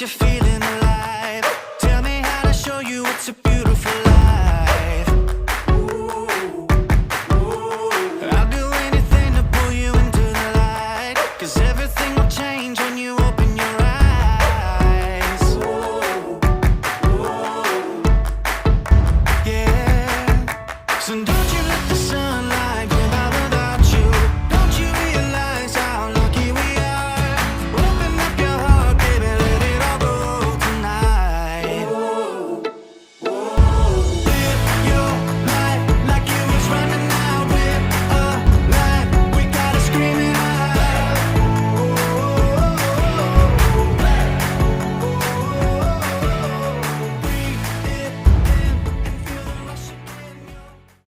you're feeling alive. Tell me how to show you it's a beautiful life. I'll do anything to pull you into the light, 'cause everything will change when you open your eyes. Yeah. So don't you let the sun